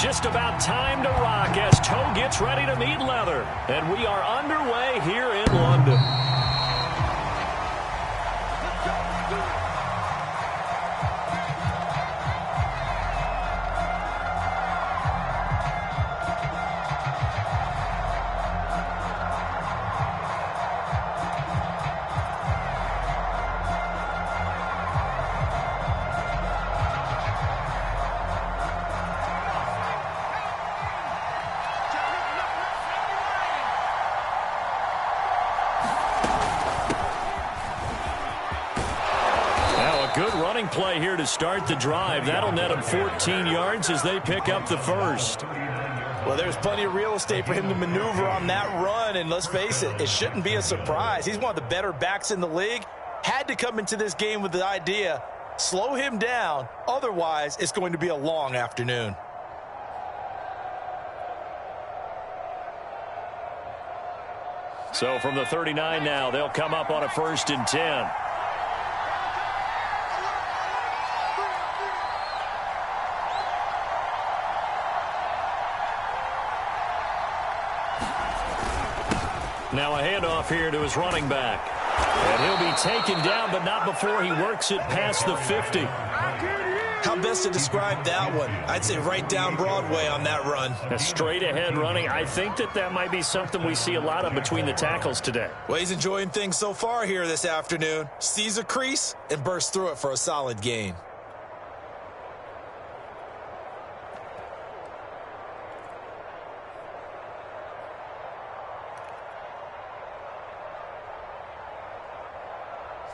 Just about time to rock as toe gets ready to meet leather. And we are underway here in London. Good running play here to start the drive. That'll net him 14 yards as they pick up the first. Well, there's plenty of real estate for him to maneuver on that run, and let's face it, it shouldn't be a surprise. He's one of the better backs in the league. Had to come into this game with the idea, slow him down, otherwise it's going to be a long afternoon. So from the 39 now, they'll come up on a 1st and 10. Now a handoff here to his running back. And he'll be taken down, but not before he works it past the 50. How best to describe that one? I'd say right down Broadway on that run. A straight ahead running. I think that might be something we see a lot of between the tackles today. Well, he's enjoying things so far here this afternoon. Sees a crease and bursts through it for a solid gain.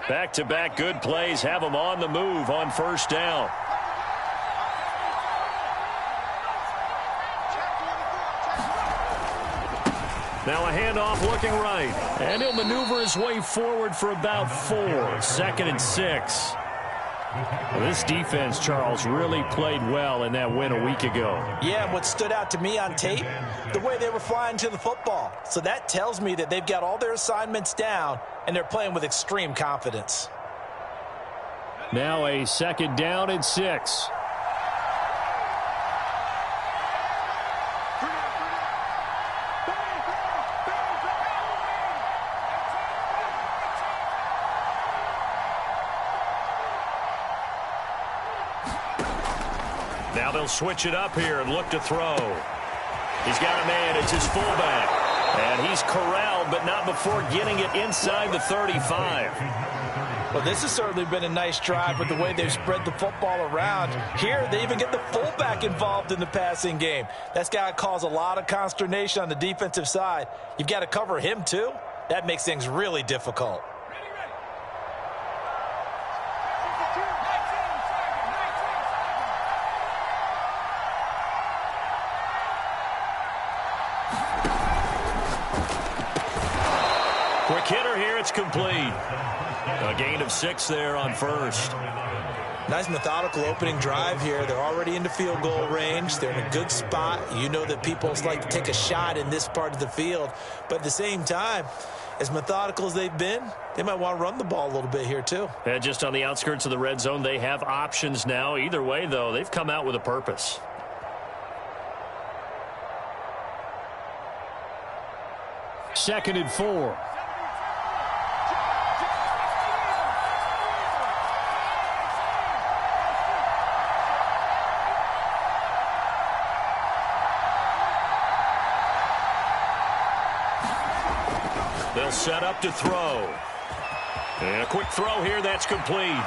Back-to-back good plays have him on the move on 1st down. Now a handoff looking right. And he'll maneuver his way forward for about 4. 2nd and 6. Well, this defense, Charles, really played well in that win a week ago. Yeah, and what stood out to me on tape, the way they were flying to the football. So that tells me that they've got all their assignments down, and they're playing with extreme confidence. Now a 2nd down and 6. Now they'll switch it up here and look to throw. He's got a man. It's his fullback. And he's corralled, but not before getting it inside the 35. Well, this has certainly been a nice drive with the way they've spread the football around. Here, they even get the fullback involved in the passing game. That's got to cause a lot of consternation on the defensive side. You've got to cover him, too. That makes things really difficult. Quick hitter here, it's complete. A gain of 6 there on 1st. Nice methodical opening drive here. They're already into field goal range. They're in a good spot. You know that people like to take a shot in this part of the field. But at the same time, as methodical as they've been, they might want to run the ball a little bit here too. And just on the outskirts of the red zone, they have options now. Either way, though, they've come out with a purpose. Second and 4. They'll set up to throw. And a quick throw here, that's complete.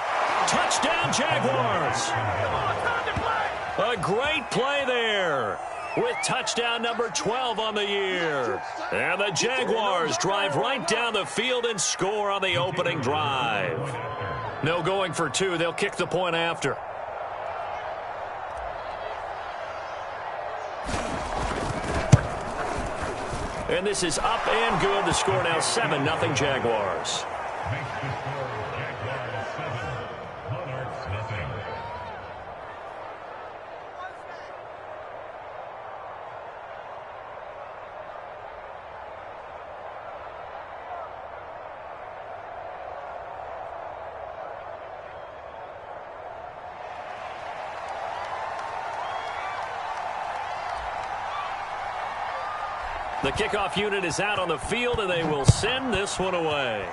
Touchdown, Jaguars! A great play there with touchdown number 12 on the year. And the Jaguars drive right down the field and score on the opening drive. No going for 2. They'll kick the point after. And this is up and good. The score now 7-0 Jaguars. The kickoff unit is out on the field, and they will send this one away.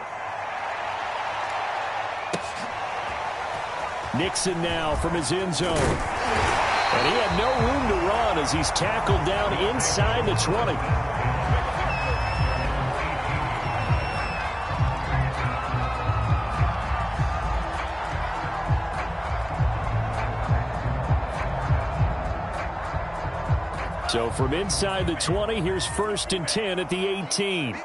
Nixon now from his end zone. And he had no room to run as he's tackled down inside the 20. So from inside the 20, here's 1st and 10 at the 18.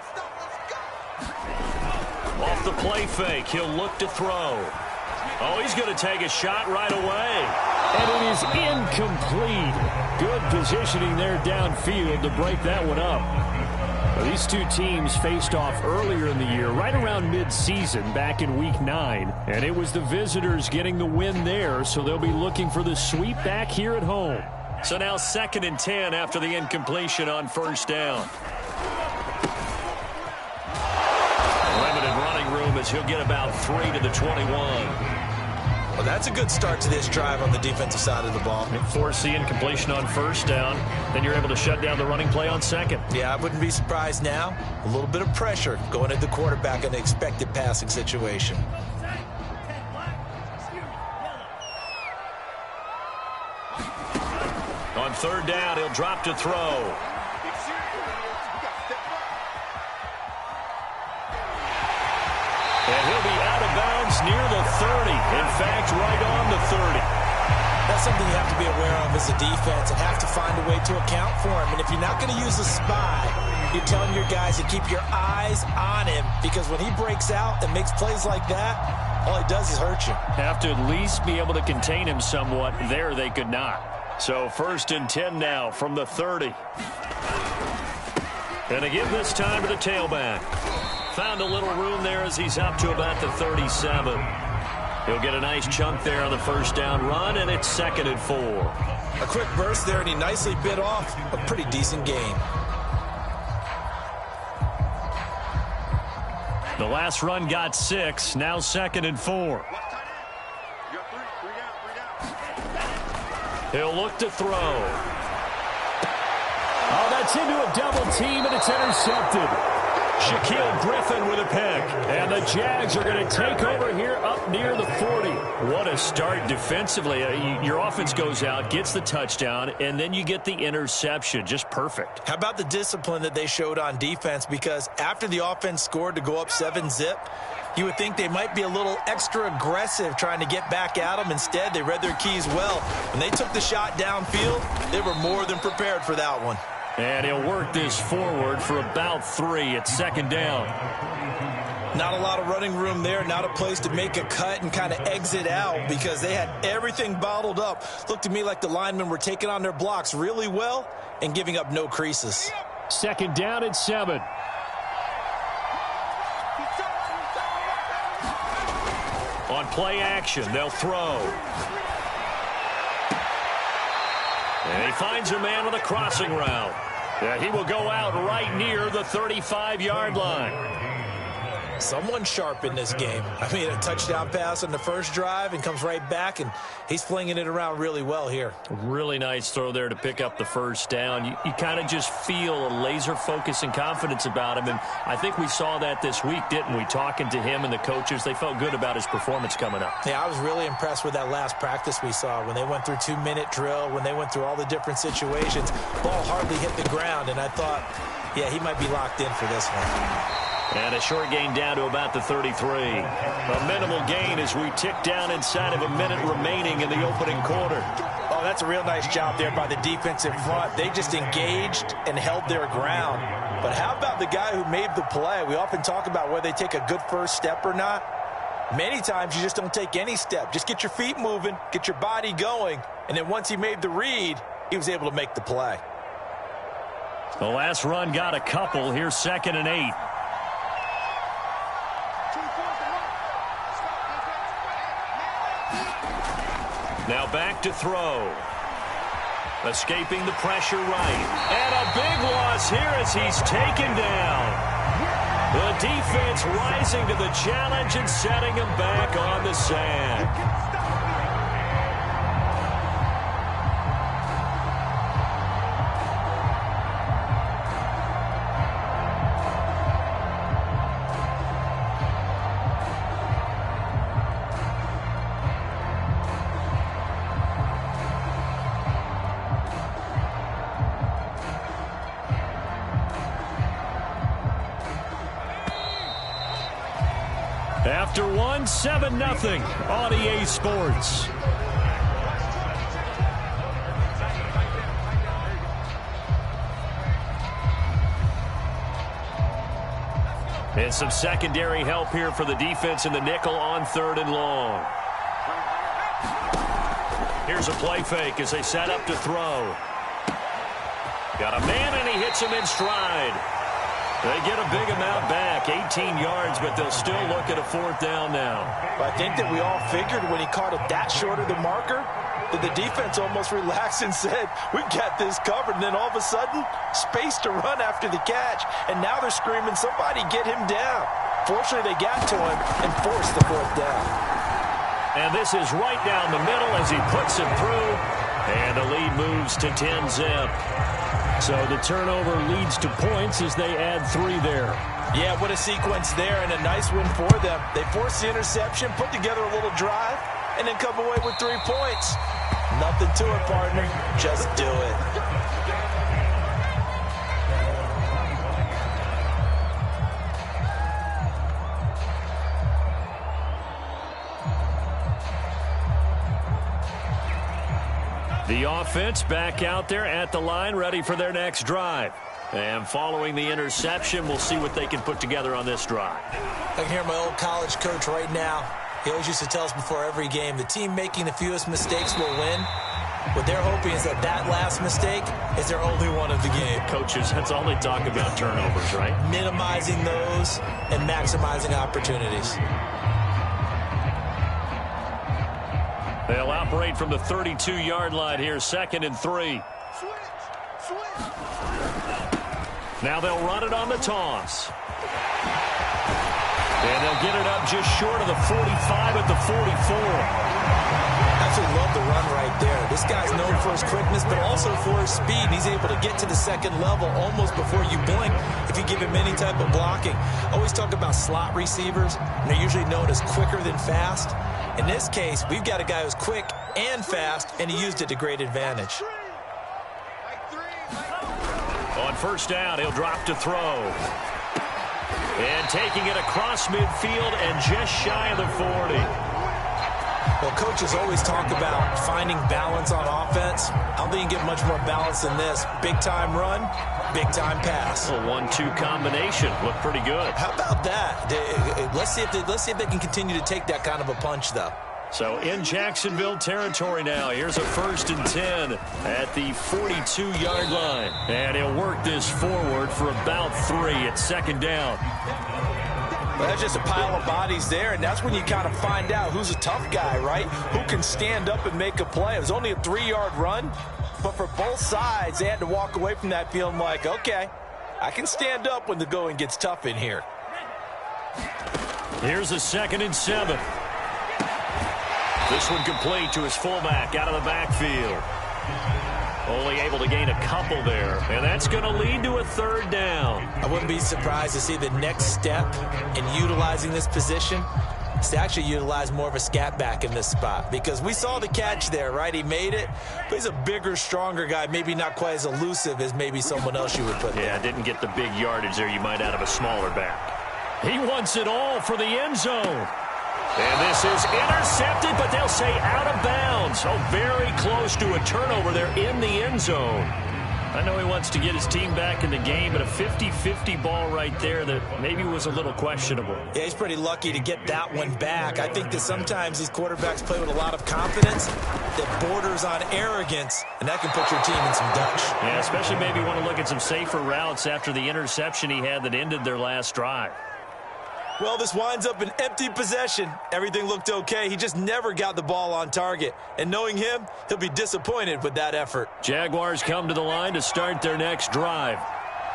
Off the play fake, he'll look to throw. Oh, he's going to take a shot right away. And it is incomplete. Good positioning there downfield to break that one up. Well, these two teams faced off earlier in the year, right around mid-season, back in Week 9. And it was the visitors getting the win there, so they'll be looking for the sweep back here at home. So now 2nd and 10 after the incompletion on 1st down. Limited running room as he'll get about 3 to the 21. Well, that's a good start to this drive on the defensive side of the ball. Force the incompletion on 1st down. Then you're able to shut down the running play on 2nd. Yeah, I wouldn't be surprised now. A little bit of pressure going at the quarterback in an expected passing situation. On 3rd down, he'll drop to throw. And he'll be out of bounds near the 30. In fact, right on the 30. That's something you have to be aware of as a defense and have to find a way to account for him. And if you're not going to use a spy, you're telling your guys to keep your eyes on him, because when he breaks out and makes plays like that, all he does is hurt you. Have to at least be able to contain him somewhat. There they could not. So 1st and 10 now from the 30. And again this time to the tailback. Found a little room there as he's up to about the 37. He'll get a nice chunk there on the 1st down run, and it's 2nd and 4. A quick burst there, and he nicely bit off a pretty decent gain. The last run got 6. Now 2nd and 4. He'll look to throw. Oh, that's into a double team, and it's intercepted. Shaquille Griffin with a pick. And the Jags are going to take over here up near the 40. What a start defensively. Your offense goes out, gets the touchdown, and then you get the interception. Just perfect. How about the discipline that they showed on defense? Because after the offense scored to go up 7-zip, you would think they might be a little extra aggressive trying to get back at them. Instead, they read their keys well. When they took the shot downfield, they were more than prepared for that one. And he'll work this forward for about 3 at 2nd down. Not a lot of running room there, not a place to make a cut and kind of exit out because they had everything bottled up. Looked to me like the linemen were taking on their blocks really well and giving up no creases. 2nd down and 7. On play action, they'll throw. And he finds a man on a crossing route. Yeah, he will go out right near the 35-yard line. Someone sharp in this game. I mean, a touchdown pass on the first drive and comes right back, and he's flinging it around really well here. Really nice throw there to pick up the 1st down. You kind of just feel a laser focus and confidence about him, and I think we saw that this week, didn't we? Talking to him and the coaches, they felt good about his performance coming up. Yeah, I was really impressed with that last practice we saw when they went through 2-minute drill, when they went through all the different situations. Ball hardly hit the ground, and I thought, yeah, he might be locked in for this one. And a short gain down to about the 33. A minimal gain as we tick down inside of a minute remaining in the opening quarter. Oh, that's a real nice job there by the defensive front. They just engaged and held their ground. But how about the guy who made the play? We often talk about whether they take a good first step or not. Many times you just don't take any step. Just get your feet moving, get your body going, and then once he made the read, he was able to make the play. The last run got a couple. Here's 2nd and 8. Now back to throw. Escaping the pressure right. And a big loss here as he's taken down. The defense rising to the challenge and setting him back on the sack. after one, 7-0 on EA Sports. And some secondary help here for the defense in the nickel on 3rd and long. Here's a play fake as they set up to throw. Got a man, and he hits him in stride. They get a big amount back, 18 yards, but they'll still look at a 4th down now. I think that we all figured when he caught it that short of the marker that the defense almost relaxed and said, we've got this covered. And then all of a sudden, space to run after the catch. And now they're screaming, somebody get him down. Fortunately, they got to him and forced the 4th down. And this is right down the middle as he puts it through. And the lead moves to 10-zip. So the turnover leads to points as they add 3 there. Yeah, what a sequence there, and a nice win for them. They forced the interception, put together a little drive, and then come away with 3 points. Nothing to it, partner. Just do it. The offense back out there at the line, ready for their next drive. And following the interception, we'll see what they can put together on this drive. I can hear my old college coach right now. He always used to tell us before every game, the team making the fewest mistakes will win. What they're hoping is that that last mistake is their only one of the game. Coaches, that's all they talk about, turnovers, right? Minimizing those and maximizing opportunities. They'll operate from the 32-yard line here, 2nd and 3. Now they'll run it on the toss. And they'll get it up just short of the 45 at the 44. Absolutely love the run right there. This guy's known for his quickness, but also for his speed. He's able to get to the 2nd level almost before you blink if you give him any type of blocking. I always talk about slot receivers, and they're usually known as quicker than fast. In this case, we've got a guy who's quick and fast, and he used it to great advantage. On 1st down, he'll drop to throw. And taking it across midfield and just shy of the 40. Well, coaches always talk about finding balance on offense. I don't think you can get much more balance than this. Big-time run, big-time pass. A 1-2 combination. Looked pretty good. How about that? Let's see if they can continue to take that kind of a punch, though. So in Jacksonville territory now. Here's a 1st and 10 at the 42-yard line. And he'll work this forward for about 3 at 2nd down. Well, that's just a pile of bodies there, and that's when you kind of find out who's a tough guy, right? Who can stand up and make a play. It was only a 3-yard run, but for both sides, they had to walk away from that feeling like, okay, I can stand up when the going gets tough in here. Here's a 2nd and 7. This one complete to his fullback out of the backfield. Only able to gain a couple there, and that's going to lead to a 3rd down. I wouldn't be surprised to see the next step in utilizing this position is to actually utilize more of a scat back in this spot, because we saw the catch there, right? He made it, but he's a bigger, stronger guy, maybe not quite as elusive as maybe someone else you would put there. Yeah, didn't get the big yardage there you might out of a smaller back. He wants it all for the end zone. And this is intercepted, but they'll say out of bounds. Oh, very close to a turnover there in the end zone. I know he wants to get his team back in the game, but a 50-50 ball right there that maybe was a little questionable. Yeah, he's pretty lucky to get that one back. I think that sometimes these quarterbacks play with a lot of confidence that borders on arrogance, and that can put your team in some Dutch. Yeah, especially maybe want to look at some safer routes after the interception he had that ended their last drive. Well, this winds up an empty possession. Everything looked okay. He just never got the ball on target. And knowing him, he'll be disappointed with that effort. Jaguars come to the line to start their next drive.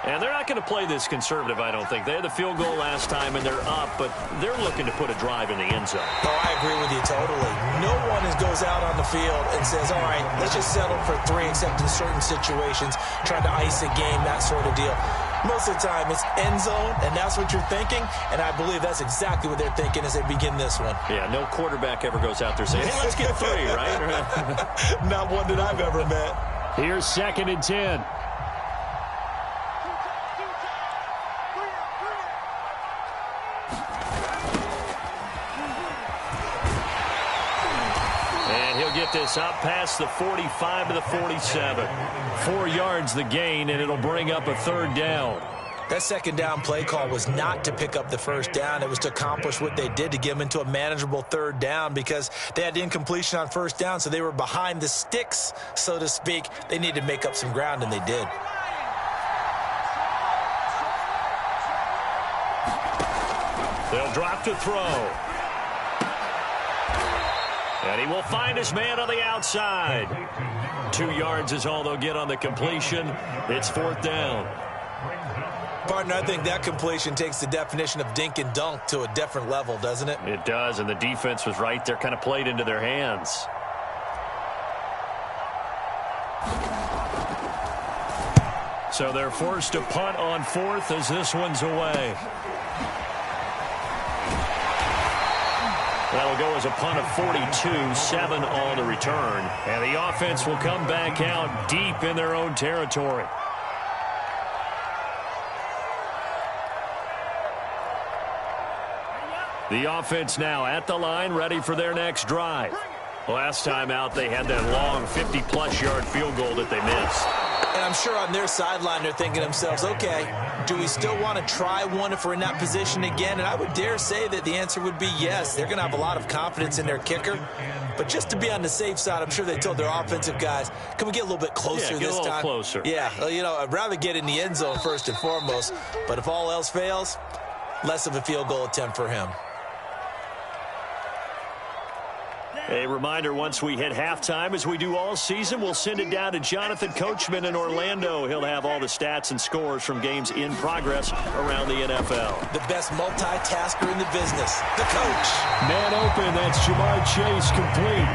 And they're not going to play this conservative, I don't think. They had the field goal last time, and they're up, but they're looking to put a drive in the end zone. Oh, I agree with you totally. No one goes out on the field and says, all right, let's just settle for 3, except in certain situations, trying to ice a game, that sort of deal. Most of the time, it's end zone, and that's what you're thinking, and I believe that's exactly what they're thinking as they begin this one. Yeah, no quarterback ever goes out there saying, hey, let's get 3, right? Not one that I've ever met. Here's 2nd and 10. us up past the 45 to the 47. 4 yards the gain, and it'll bring up a third down. That second down play call was not to pick up the first down. It was to accomplish what they did to get them into a manageable third down because they had incompletion on first down, so they were behind the sticks, so to speak. They needed to make up some ground, and they did. They'll drop to throw. And he will find his man on the outside. 2 yards is all they'll get on the completion. It's fourth down. Partner, I think that completion takes the definition of dink and dunk to a different level, doesn't it? It does, and the defense was right there, kind of played into their hands. So they're forced to punt on fourth as this one's away. That'll go as a punt of 42, 7 on the return. And the offense will come back out deep in their own territory. The offense now at the line, ready for their next drive. Last time out, they had that long 50-plus yard field goal that they missed. And I'm sure on their sideline, they're thinking to themselves, okay, do we still want to try one if we're in that position again? And I would dare say that the answer would be yes. They're going to have a lot of confidence in their kicker. But just to be on the safe side, I'm sure they told their offensive guys, can we get a little bit closer this time? Yeah, get a little closer. Yeah, well, you know, I'd rather get in the end zone first and foremost. But if all else fails, less of a field goal attempt for him. A reminder, once we hit halftime, as we do all season, we'll send it down to Jonathan Coachman in Orlando. He'll have all the stats and scores from games in progress around the NFL. The best multitasker in the business, the coach. Man open, that's Jamar Chase, complete.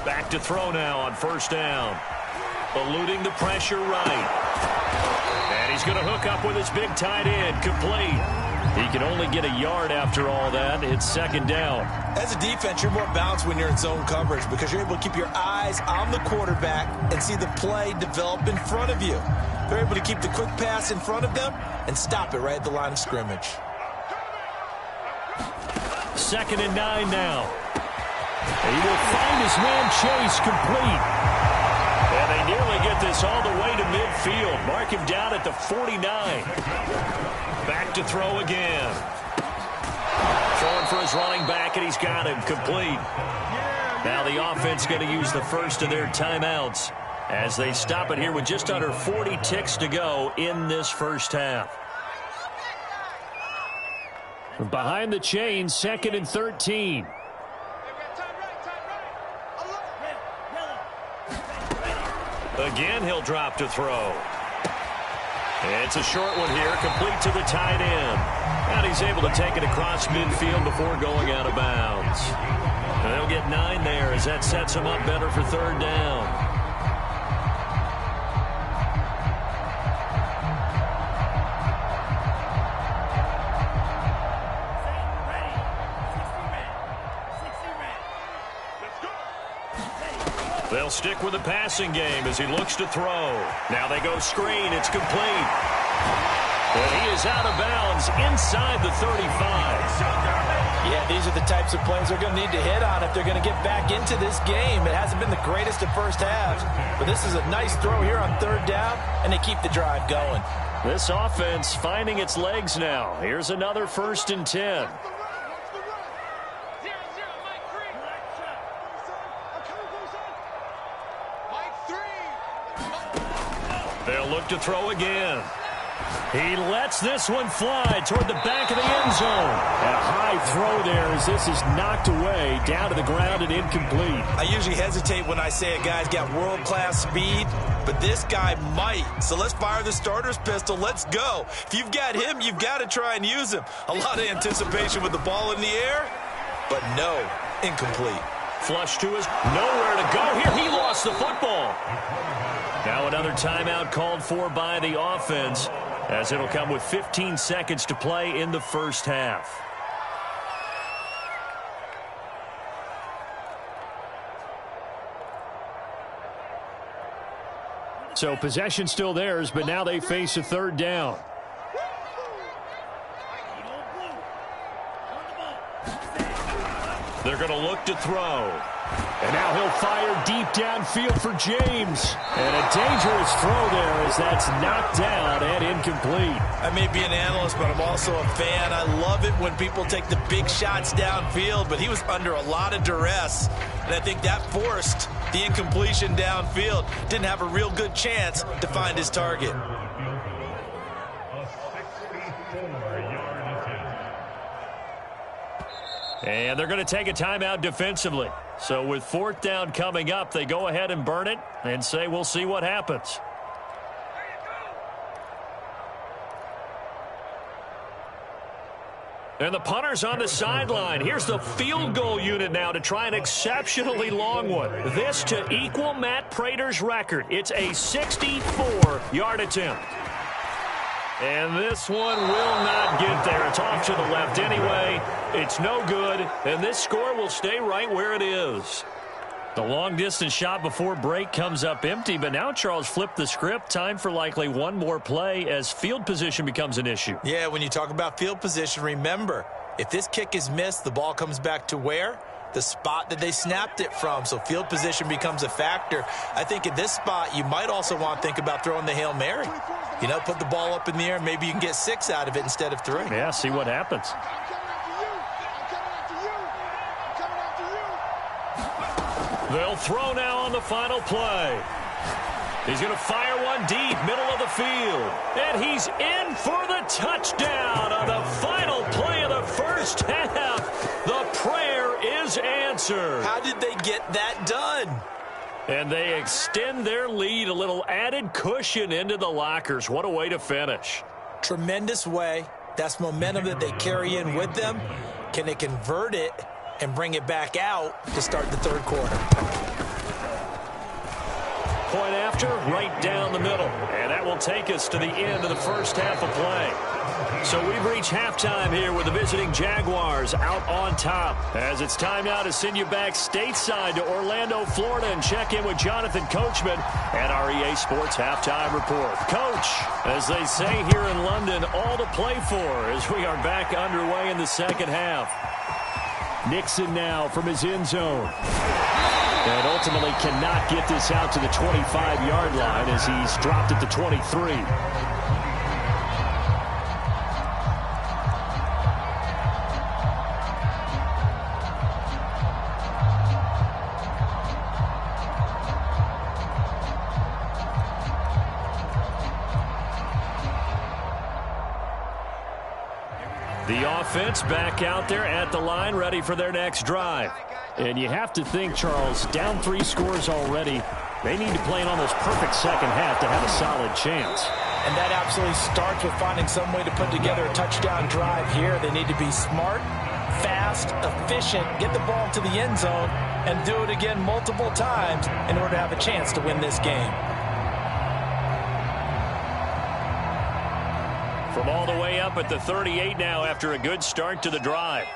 Back to throw now on first down. Eluding the pressure right. And he's going to hook up with his big tight end, complete. He can only get a yard after all that. It's second down. As a defense, you're more balanced when you're in zone coverage because you're able to keep your eyes on the quarterback and see the play develop in front of you. They're able to keep the quick pass in front of them and stop it right at the line of scrimmage. 2nd and 9 now. He will find his man Chase, complete. And they nearly get this all the way to midfield. Mark him down at the 49. Back to throw again. Throwing for his running back, and he's got him complete. Now the offense going to use the first of their timeouts as they stop it here with just under 40 ticks to go in this first half. Behind the chains, 2nd and 13. Again, he'll drop to throw. It's a short one here, complete to the tight end. And he's able to take it across midfield before going out of bounds. And they'll get 9 there as that sets him up better for third down. They'll stick with the passing game as he looks to throw. Now they go screen. It's complete. And he is out of bounds inside the 35. Yeah, these are the types of plays they're going to need to hit on if they're going to get back into this game. It hasn't been the greatest of first halves, but this is a nice throw here on third down, and they keep the drive going. This offense finding its legs now. Here's another 1st and 10. They'll look to throw again. He lets this one fly toward the back of the end zone. And a high throw there as this is knocked away, down to the ground and incomplete. I usually hesitate when I say a guy's got world-class speed, but this guy might. So let's fire the starter's pistol. Let's go. If you've got him, you've got to try and use him. A lot of anticipation with the ball in the air, but no, incomplete. Flush to his, nowhere to go here. He lost the football. Now another timeout called for by the offense as it'll come with 15 seconds to play in the first half. So possession still theirs, but now they face a third down. They're going to look to throw. And now he'll fire deep downfield for James. And a dangerous throw there as that's knocked down and incomplete. I may be an analyst, but I'm also a fan. I love it when people take the big shots downfield, but he was under a lot of duress. And I think that forced the incompletion downfield. Didn't have a real good chance to find his target. And they're going to take a timeout defensively. So with 4th down coming up, they go ahead and burn it and say we'll see what happens. And the punter's on the sideline. Here's the field goal unit now to try an exceptionally long one. This to equal Matt Prater's record. It's a 64-yard attempt. And this one will not get there. It's off to the left anyway. It's no good, and this score will stay right where it is. The long-distance shot before break comes up empty, but now Charles flipped the script. Time for likely one more play as field position becomes an issue. Yeah, when you talk about field position, remember, if this kick is missed, the ball comes back to where? The spot that they snapped it from. So field position becomes a factor. I think at this spot, you might also want to think about throwing the Hail Mary. You know, put the ball up in the air. Maybe you can get 6 out of it instead of 3. Yeah, see what happens. They'll throw now on the final play. He's going to fire one deep, middle of the field. And he's in for the touchdown on the final play of the first half. The prayer is answered. How did they get that done? And they extend their lead, a little added cushion into the lockers. What a way to finish. Tremendous way. That's momentum that they carry in with them. Can they convert it and bring it back out to start the 3rd quarter? Point after, right down the middle. And that will take us to the end of the first half of play. So we've reached halftime here with the visiting Jaguars out on top. As it's time now to send you back stateside to Orlando, Florida, and check in with Jonathan Coachman at our EA Sports Halftime Report. Coach, as they say here in London, all to play for as we are back underway in the second half. Nixon now from his end zone. And ultimately cannot get this out to the 25-yard line as he's dropped at the 23. The offense back out there at the line, ready for their next drive. And you have to think, Charles, down 3 scores already. They need to play an almost perfect second half to have a solid chance. And that absolutely starts with finding some way to put together a touchdown drive here. They need to be smart, fast, efficient, get the ball to the end zone, and do it again multiple times in order to have a chance to win this game. From all the way up at the 38 now after a good start to the drive.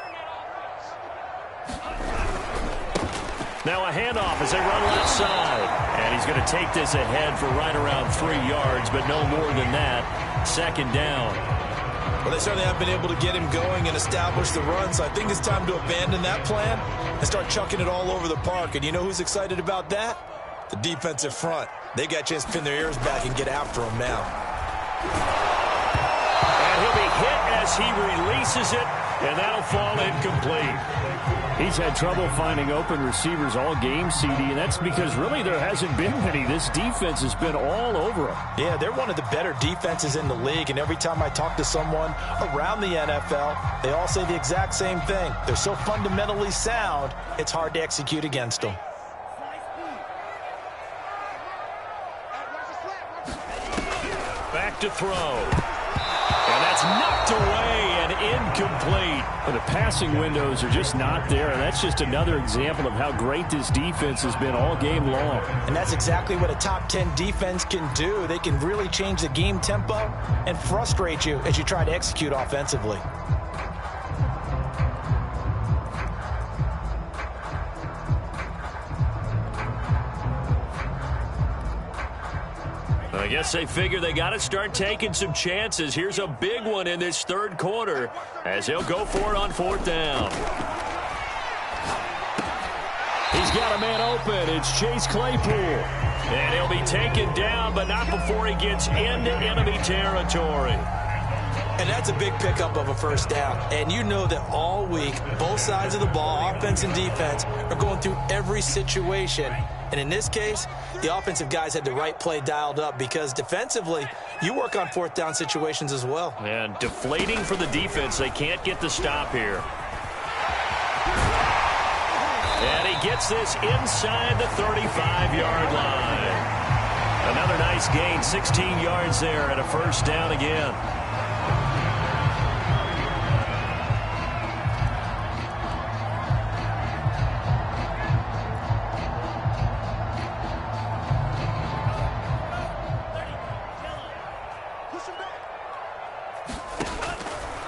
Now a handoff as they run left side. And he's going to take this ahead for right around 3 yards, but no more than that. 2nd down. Well, they certainly have been able to get him going and establish the run, so I think it's time to abandon that plan and start chucking it all over the park. And you know who's excited about that? The defensive front. They got a chance to pin their ears back and get after him now. And he'll be hit as he releases it, and that'll fall incomplete. He's had trouble finding open receivers all game, CD, and that's because really there hasn't been many. This defense has been all over him. Yeah, they're one of the better defenses in the league, and every time I talk to someone around the NFL, they all say the exact same thing. They're so fundamentally sound, it's hard to execute against them. Back to throw. And that's knocked away and incomplete. But the passing windows are just not there, and that's just another example of how great this defense has been all game long. And that's exactly what a top 10 defense can do. They can really change the game tempo and frustrate you as you try to execute offensively. I guess they figure they got to start taking some chances. Here's a big one in this 3rd quarter as he'll go for it on 4th down. He's got a man open. It's Chase Claypool. And he'll be taken down, but not before he gets into enemy territory. And that's a big pickup of a first down. And you know that all week, both sides of the ball, offense and defense, are going through every situation. And in this case, the offensive guys had the right play dialed up because defensively, you work on fourth down situations as well. And deflating for the defense. They can't get the stop here. And he gets this inside the 35-yard line. Another nice gain, 16 yards there and a first down again.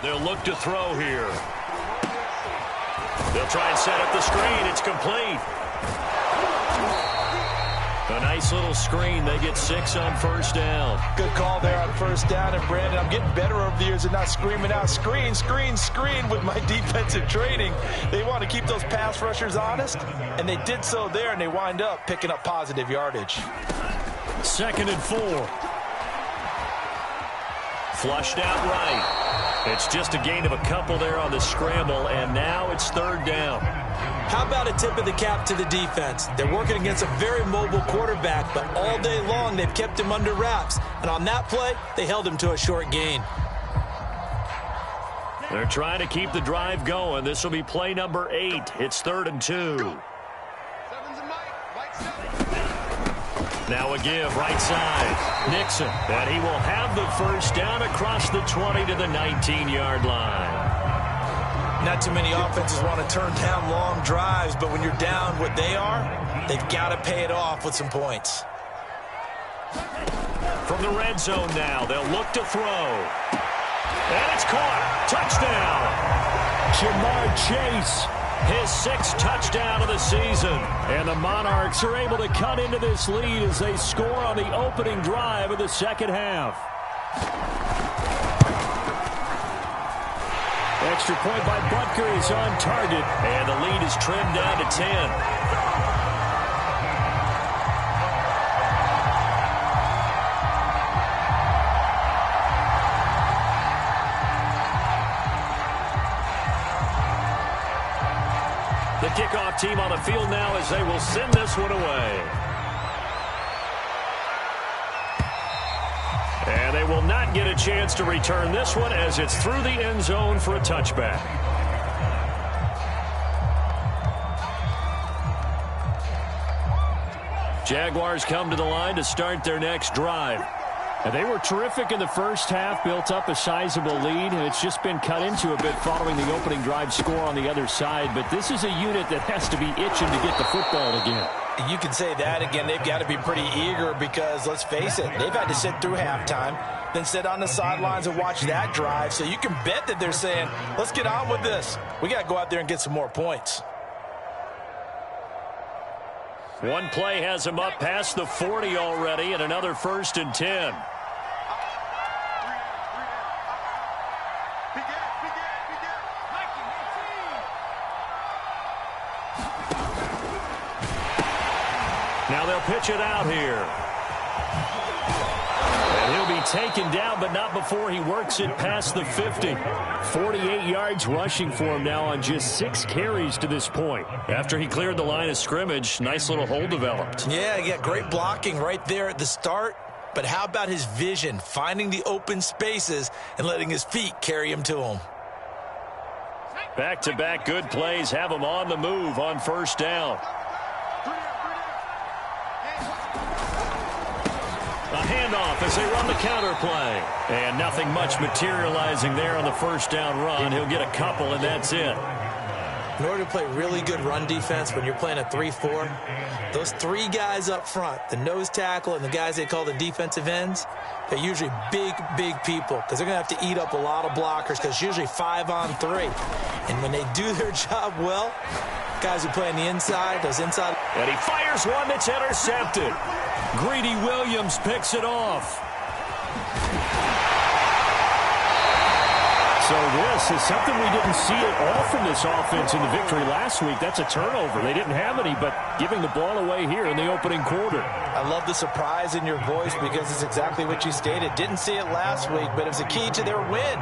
They'll look to throw here. They'll try and set up the screen. It's complete. A nice little screen. They get 6 on first down. Good call there on first down. And, Brandon, I'm getting better over the years at not screaming out, screen, screen, screen with my defensive training. They want to keep those pass rushers honest, and they did so there, and they wind up picking up positive yardage. 2nd and 4. Flushed out right. It's just a gain of a couple there on the scramble, and now it's 3rd down. How about a tip of the cap to the defense? They're working against a very mobile quarterback, but all day long they've kept him under wraps. And on that play, they held him to a short gain. They're trying to keep the drive going. This will be play number 8. It's 3rd and 2. Now a give right side. Nixon. And he will have the first down across the 20 to the 19-yard line. Not too many offenses want to turn down long drives, but when you're down what they are, they've got to pay it off with some points. From the red zone now, they'll look to throw. And it's caught. Touchdown. Jamar Chase. His 6th touchdown of the season. And the Monarchs are able to cut into this lead as they score on the opening drive of the second half. Extra point by Butker is on target. And the lead is trimmed down to 10. The kickoff team on the field now as they will send this one away. And they will not get a chance to return this one as it's through the end zone for a touchback. Jaguars come to the line to start their next drive. And they were terrific in the first half, built up a sizable lead, and it's just been cut into a bit following the opening drive score on the other side. But this is a unit that has to be itching to get the football again. You can say that again. They've got to be pretty eager because, let's face it, they've had to sit through halftime, then sit on the sidelines and watch that drive. So you can bet that they're saying, let's get on with this. We got to go out there and get some more points. One play has him up past the 40 already, and another 1st and 10. Now they'll pitch it out here. And he'll be taken down, but not before he works it past the 50. 48 yards rushing for him now on just 6 carries to this point. After he cleared the line of scrimmage, nice little hole developed. Yeah, he got great blocking right there at the start. But how about his vision, finding the open spaces and letting his feet carry him to him? Back-to-back good plays have him on the move on first down. A handoff as they run the counter play. And nothing much materializing there on the first down run. He'll get a couple, and that's it. In order to play really good run defense when you're playing a 3-4, those 3 guys up front, the nose tackle and the guys they call the defensive ends, they're usually big, big people because they're going to have to eat up a lot of blockers because it's usually 5 on 3. And when they do their job well, guys who play on the inside, those inside. And he fires one that's intercepted. Greedy Williams picks it off. So this is something we didn't see at all from this offense in the victory last week. That's a turnover. They didn't have any, but giving the ball away here in the opening quarter. I love the surprise in your voice because it's exactly what you stated. Didn't see it last week, but it was a key to their win.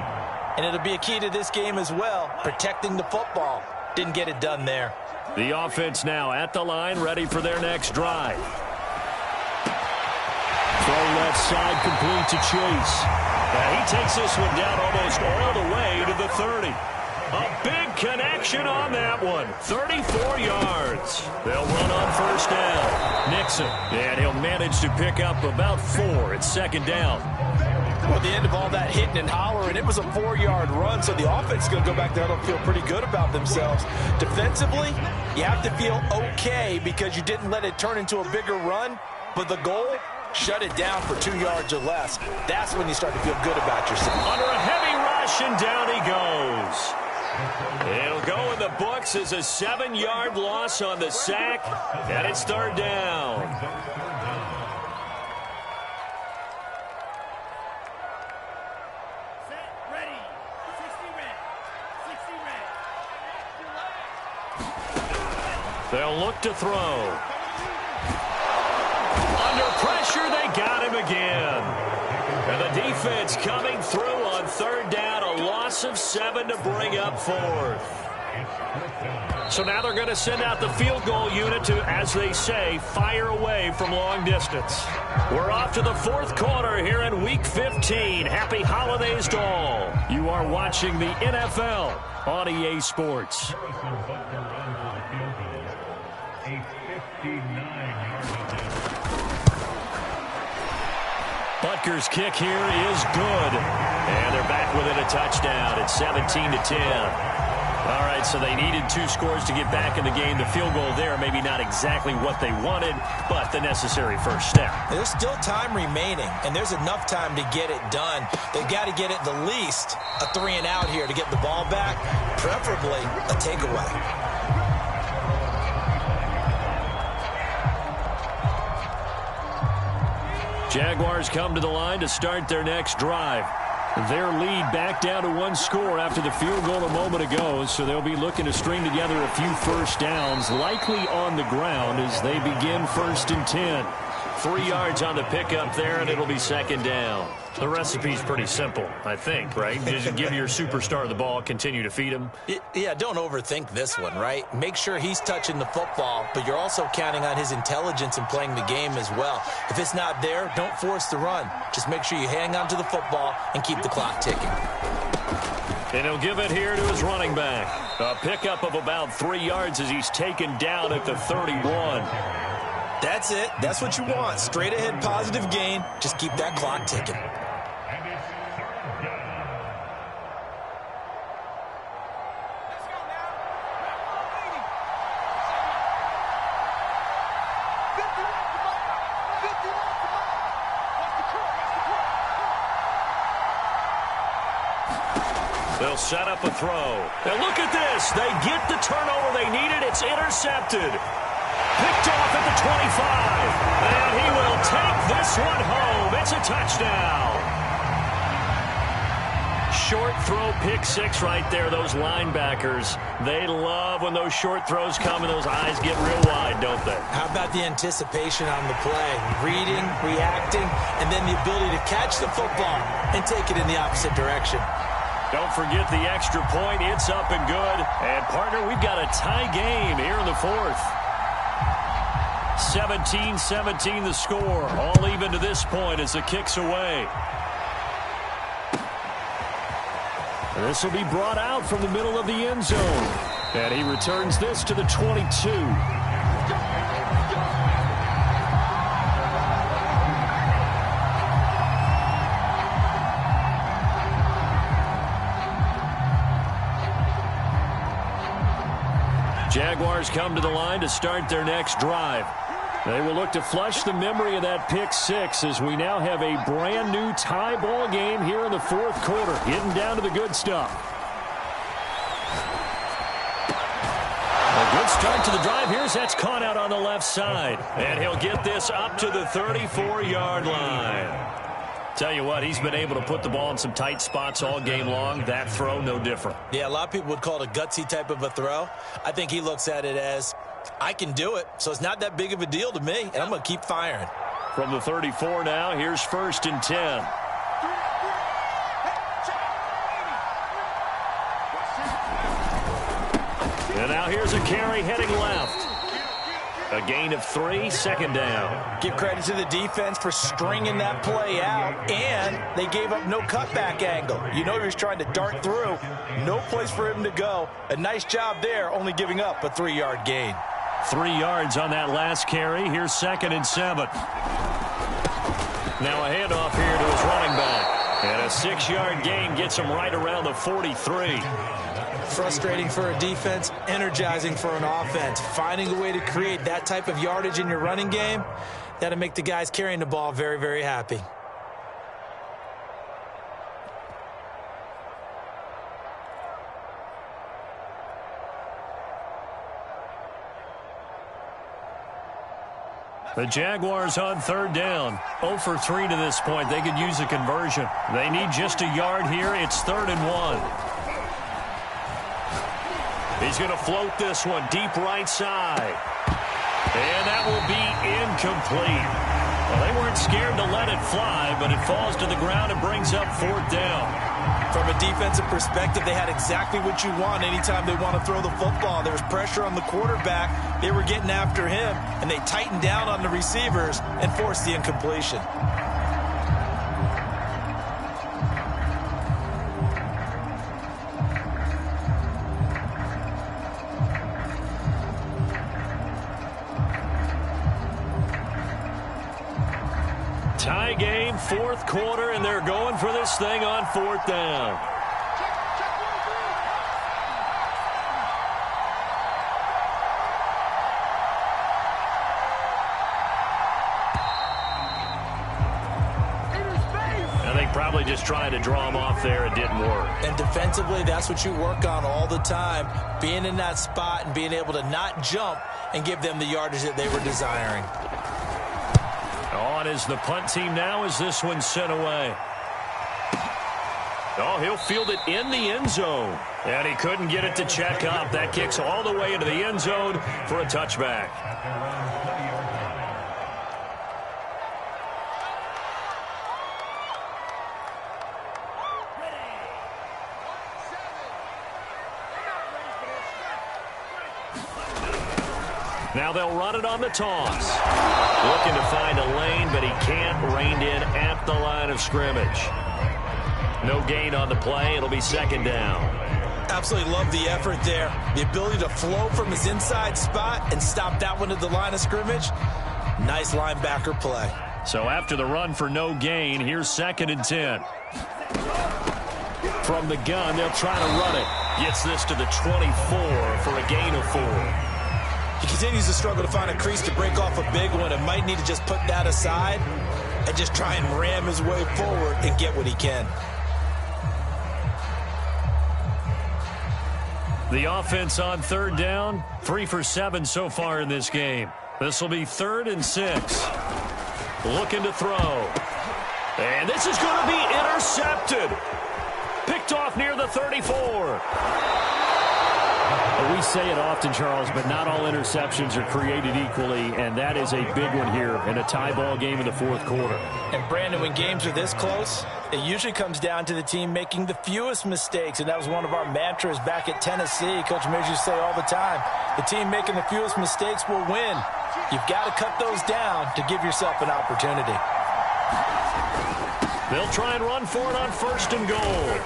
And it'll be a key to this game as well, protecting the football. Didn't get it done there. The offense now at the line, ready for their next drive. Throw left side, complete to Chase. And he takes this one down almost all the way to the 30. A big connection on that one. 34 yards. They'll run on first down. Nixon. And he'll manage to pick up about 4. It's second down. Well, at the end of all that hitting and hollering, it was a 4-yard run, so the offense is going to go back there and feel pretty good about themselves. Defensively, you have to feel okay because you didn't let it turn into a bigger run, but the goal, shut it down for 2 yards or less. That's when you start to feel good about yourself. Under a heavy rush, and down he goes. It'll go in the books as a 7-yard loss on the sack, and it's third down. They'll look to throw. Under pressure, they got him again. And the defense coming through on third down, a loss of 7 to bring up 4th. So now they're going to send out the field goal unit to, as they say, fire away from long distance. We're off to the 4th quarter here in Week 15. Happy holidays to all. You are watching the NFL on EA Sports. Butker's kick here is good. And they're back within a touchdown. It's 17-10. All right, so they needed 2 scores to get back in the game. The field goal there, maybe not exactly what they wanted, but the necessary first step. There's still time remaining, and there's enough time to get it done. They've got to get at the least a 3-and-out here to get the ball back, preferably a takeaway. Jaguars come to the line to start their next drive. Their lead back down to 1 score after the field goal a moment ago, so they'll be looking to string together a few first downs, likely on the ground as they begin 1st and 10. 3 yards on the pickup there, and it'll be second down. The recipe's pretty simple, I think, right? Just give your superstar the ball, continue to feed him. Yeah, don't overthink this one, right? Make sure he's touching the football, but you're also counting on his intelligence in playing the game as well. If it's not there, don't force the run. Just make sure you hang on to the football and keep the clock ticking. And he'll give it here to his running back. A pickup of about 3 yards as he's taken down at the 31. That's it. That's what you want. Straight ahead positive gain. Just keep that clock ticking. They'll set up a throw. And look at this. They get the turnover they needed. It's intercepted. Picked off at the 25. And he will take this one home. It's a touchdown. Short throw, pick 6 right there. Those linebackers, they love when those short throws come and those eyes get real wide, don't they? How about the anticipation on the play? Reading, reacting, and then the ability to catch the football and take it in the opposite direction. Don't forget the extra point. It's up and good. And, partner, we've got a tie game here in the 4th. 17-17 the score. All even to this point as the kick's away. And this will be brought out from the middle of the end zone. And he returns this to the 22. Jaguars come to the line to start their next drive. They will look to flush the memory of that pick 6 as we now have a brand new tie ball game here in the 4th quarter, getting down to the good stuff. A good start to the drive. Here's that's caught out on the left side. And he'll get this up to the 34-yard line. Tell you what, he's been able to put the ball in some tight spots all game long. That throw, no different. Yeah, a lot of people would call it a gutsy type of a throw. I think he looks at it as, I can do it, so it's not that big of a deal to me, and I'm going to keep firing. From the 34 now, here's 1st and 10. And now here's a carry heading left. A gain of 3, 2nd down. Give credit to the defense for stringing that play out, and they gave up no cutback angle. You know he was trying to dart through. No place for him to go. A nice job there, only giving up a 3-yard gain. 3 yards on that last carry. Here's 2nd and 7. Now a handoff here to his running back. And a 6-yard gain gets him right around the 43. Frustrating for a defense, energizing for an offense. Finding a way to create that type of yardage in your running game, that'll make the guys carrying the ball very, very happy. The Jaguars on 3rd down. 0 for 3 to this point. They could use a conversion. They need just a yard here. It's 3rd and 1. He's going to float this one deep right side. And that will be incomplete. Well, they weren't scared to let it fly, but it falls to the ground and brings up 4th down. From a defensive perspective, they had exactly what you want anytime they want to throw the football. There was pressure on the quarterback. They were getting after him, and they tightened down on the receivers and forced the incompletion. Tie game, 4th quarter, and they're going for this thing on 4th down. I think probably just trying to draw him off there. It didn't work. And defensively, that's what you work on all the time. Being in that spot and being able to not jump and give them the yardage that they were desiring. On is the punt team now as this one's sent away. Oh, he'll field it in the end zone. And he couldn't get it to check up. That kicks all the way into the end zone for a touchback. Now they'll run it on the toss. Looking to find a lane, but he can't. Reined in at the line of scrimmage. No gain on the play. It'll be 2nd down. Absolutely love the effort there. The ability to flow from his inside spot and stop that one at the line of scrimmage. Nice linebacker play. So after the run for no gain, here's 2nd and 10. From the gun, they'll try to run it. Gets this to the 24 for a gain of 4. He continues to struggle to find a crease to break off a big one and might need to just put that aside and just try and ram his way forward and get what he can. The offense on 3rd down, 3 for 7 so far in this game. This will be 3rd and 6. Looking to throw. And this is going to be intercepted. Picked off near the 34. We say it often, Charles, but not all interceptions are created equally, and that is a big one here in a tie ball game in the 4th quarter. And, Brandon, when games are this close, it usually comes down to the team making the fewest mistakes, and that was one of our mantras back at Tennessee. Coach Mears used to say all the time, the team making the fewest mistakes will win. You've got to cut those down to give yourself an opportunity. They'll try and run for it on 1st and goal.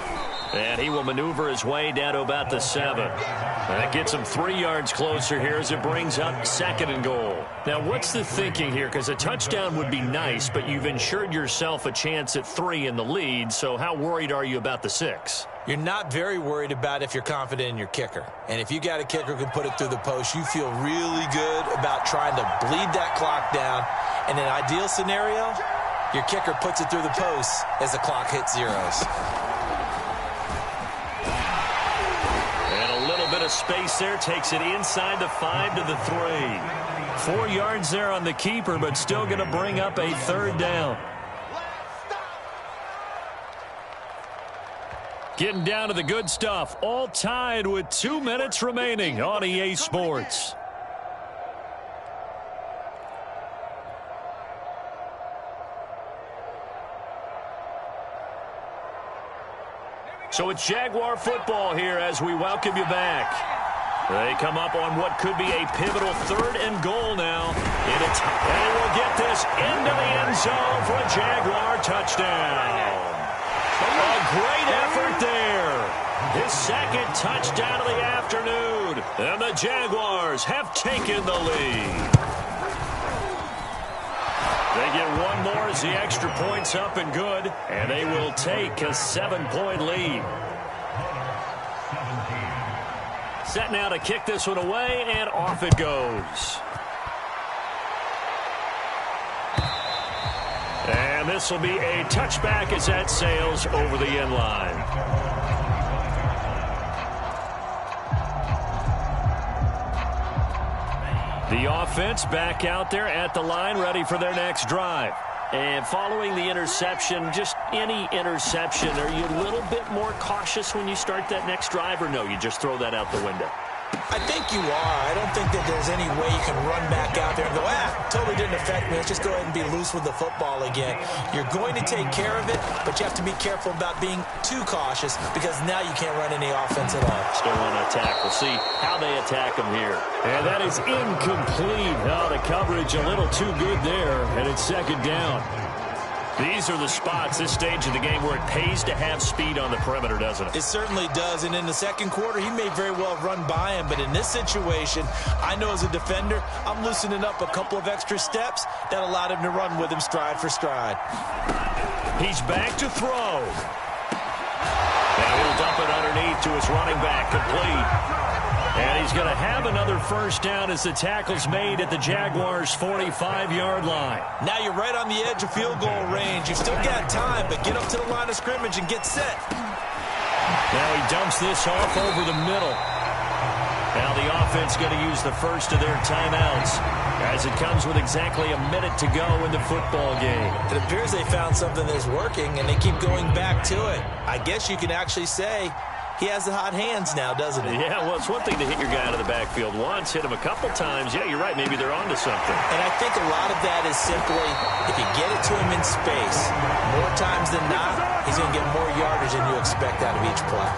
And he will maneuver his way down to about the 7. That gets him 3 yards closer here as it brings up 2nd and goal. Now, what's the thinking here? Because a touchdown would be nice, but you've ensured yourself a chance at 3 in the lead, so how worried are you about the 6? You're not very worried about if you're confident in your kicker. And if you got a kicker who can put it through the post, you feel really good about trying to bleed that clock down. In an ideal scenario, your kicker puts it through the post as the clock hits zeros. Bit of space there, takes it inside the 5 to the 3. 4 yards there on the keeper, but still going to bring up a 3rd down. Getting down to the good stuff, all tied with 2 minutes remaining on EA Sports. So it's Jaguar football here as we welcome you back. They come up on what could be a pivotal 3rd and goal now. And we'll get this into the end zone for a Jaguar touchdown. A great effort there. His 2nd touchdown of the afternoon. And the Jaguars have taken the lead. They get one more as the extra point's up and good. And they will take a 7-point lead. Set now to kick this one away, and off it goes. And this will be a touchback as that sails over the end line. The offense back out there at the line, ready for their next drive. And following the interception, just any interception, are you a little bit more cautious when you start that next drive, or no, you just throw that out the window? I think you are. I don't think that there's any way you can run back out there and go, totally didn't affect me. Let's just go ahead and be loose with the football again. You're going to take care of it, but you have to be careful about being too cautious because now you can't run any offense at all. Still want to attack. We'll see how they attack them here. And that is incomplete. Oh, the coverage a little too good there, and it's 2nd down. These are the spots, this stage of the game, where it pays to have speed on the perimeter, doesn't it? It certainly does, and in the 2nd quarter, he may very well run by him, but in this situation, I know as a defender, I'm loosening up a couple of extra steps that allowed him to run with him stride for stride. He's back to throw. And he'll dump it underneath to his running back, complete. And he's going to have another 1st down as the tackle's made at the Jaguars' 45-yard line. Now you're right on the edge of field goal range. You've still got time, but get up to the line of scrimmage and get set. Now he dumps this off over the middle. Now the offense going to use the first of their timeouts as it comes with exactly a minute to go in the football game. It appears they found something that's working, and they keep going back to it. I guess you can actually say he has the hot hands now, doesn't he? Yeah, well, it's one thing to hit your guy out of the backfield once, hit him a couple times. Yeah, you're right. Maybe they're onto something. And I think a lot of that is simply if you get it to him in space, more times than not, he's going to get more yardage than you expect out of each play.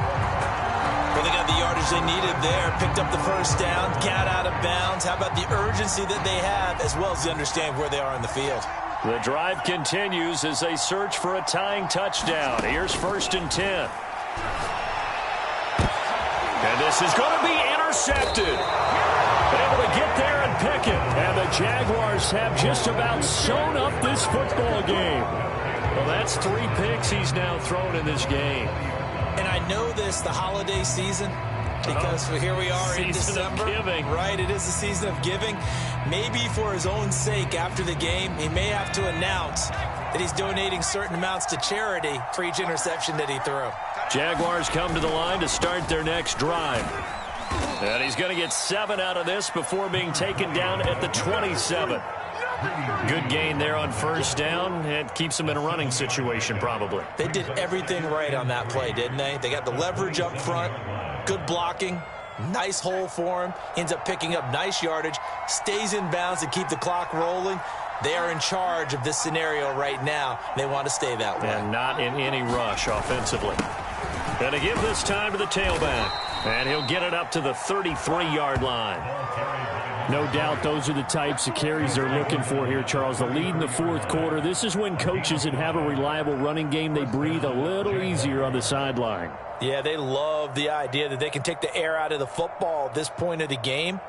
Well, they got the yardage they needed there, picked up the 1st down, got out of bounds. How about the urgency that they have, as well as they understand where they are in the field? The drive continues as they search for a tying touchdown. Here's 1st and 10. And this is going to be intercepted. Able to get there and pick it. And the Jaguars have just about sewn up this football game. Well, that's 3 picks he's now thrown in this game. And I know this, the holiday season, because here we are in December. Season of giving. Right, it is the season of giving. Maybe for his own sake after the game, he may have to announce that he's donating certain amounts to charity for each interception that he threw. Jaguars come to the line to start their next drive. And he's going to get 7 out of this before being taken down at the 27. Good gain there on 1st down. It keeps them in a running situation probably. They did everything right on that play, didn't they? They got the leverage up front, good blocking, nice hole for him. Ends up picking up nice yardage, stays in bounds to keep the clock rolling. They are in charge of this scenario right now. They want to stay that way. And not in any rush offensively. Going to give this time to the tailback. And he'll get it up to the 33-yard line. No doubt those are the types of carries they're looking for here, Charles. The lead in the 4th quarter. This is when coaches that have a reliable running game, they breathe a little easier on the sideline. Yeah, they love the idea that they can take the air out of the football at this point of the game.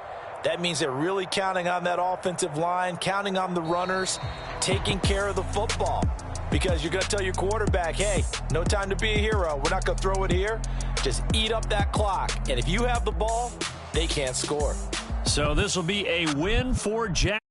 That means they're really counting on that offensive line, counting on the runners, taking care of the football. Because you're going to tell your quarterback, hey, no time to be a hero. We're not going to throw it here. Just eat up that clock. And if you have the ball, they can't score. So this will be a win for Jack.